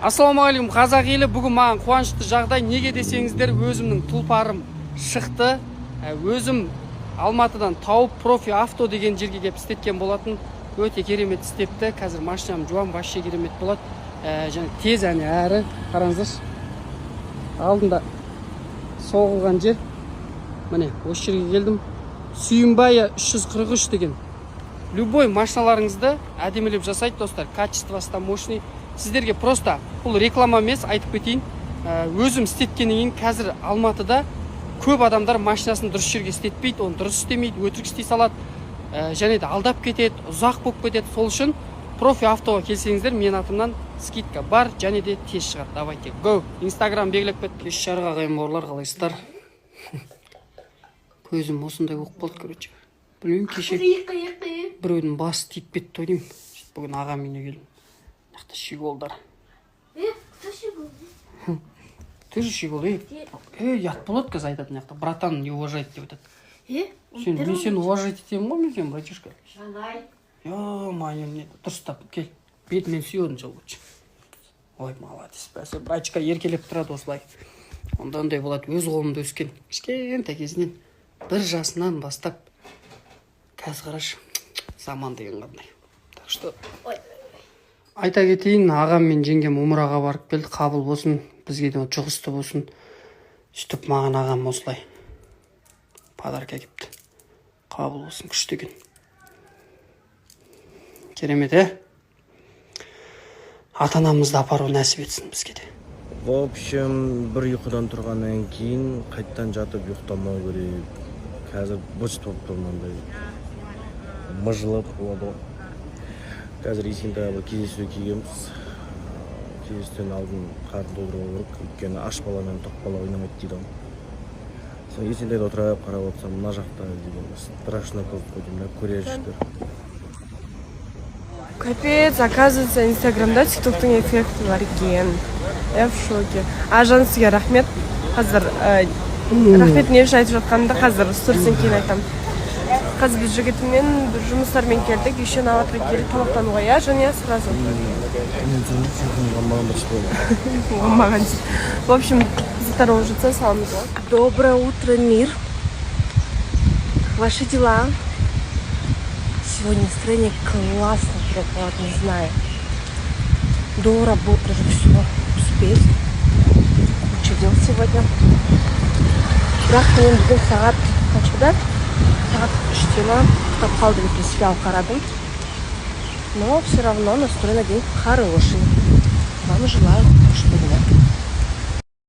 Ассалаумағалейкум қазақ елі, бүгін маған қуанышты жағдай. Неге десеңіздер, өзімнің тұлпарым шықты. Өзім Алматыдан тауып профи авто деген жерге кеп істеткен болатын. Өте керемет істепті. Қазір машинам жуам, вообще керемет болады. Және тез әрі қараңыздаршы. Алдында соғылған жер. Міне, осы жерге келдім. Сүйінбай 343 деген. Любой машиналарыңызды әдемілеп жасайды, достар. Качествосы там мощный. Сіздерге просто бұл реклама емес, айтып кетейін. Өзім істеткеннен кейін қазір Алматыда көп адамдар машинасын дұрыс жерге істетпейді, оны дұрыс істемейді, өтірік істей салады, және де алдап кетеді, ұзақ болып кетеді. Сол үшін профи автоға келсеңіздер, мен атымнан скидка бар, және де тез шығады. Давайте, go! Инстаграм белгілеп кетті. Кеш жарға қайым бауырлар, қалайсыздар? Көзім осындай болып қалды, короче. Білмеймін, кеше біреудің басы тиіп кетті ойдым. Бүгін ағам үйіне келдім. Нақты щеголдар. Кто щегол? Ты же щегол, ят болады қазір айтатын нақты. Братан не уважает деп айтады. Мен сені уважать етемін ғой, мен сен, братишка. Жанай. Ё-моё, не дұрыстап кел. Бетімен сүйеуін жолғыш. Ой, молодец. Бәсе, братишка еркелеп тұрады осылай. Ондай болады, өз қолымда өскен. Кішкентай кезінен 1 жасынан бастап. Қазір қарашы, заман деген қандай. Так что айта кетейін, ағам мен жеңгем умраға барып келді, қабыл болсын, бізге де жұғысты болсын. Сөйтіп маған ағам осылай подарка әкепті. Қабыл болсын, күшті екен. Керемет, ата-анамызды апару нәсіп етсін бізге де. В общем, бір ұйқыдан тұрғаннан кейін қайттан жатып ұйықтамау керек. Қазір быт болып тұрмандай. Мыжылып болады. Қазір есенді кездесуге келгенбіз. Кездесуден алдын қарын толтыруға керек. Өйткені аш бала мен тоқ бала ойнамайды дейді. Сол есендейді отырып қарап отырсам, мына жақта деген страшно көп қойдым, көре жүрдер. Капец, оказывается, Инстаграмда тиктоктың эффекті бар екен. Я в шоке. А Жансызге рахмет. Қазір рахмет не үшін айтып жатқанымда қазір сторістен кейін айтам. Қазір біз жігітіммен бір жұмыстармен келдік, еще на завтра келіп тамақтануға, я және сразу. В общем, за второго жильца саламыз. Доброе утро, мир. Ваши дела? Сегодня настроение классно, прям, не знаю. До работы же все успеть. Что делать сегодня? Бірақ мен бүгін сағат қаншада? Сағат 3-те ұстап қалдым, принципе, алып қарадым. Но все равно настрой на день хороший. Вам желаю, что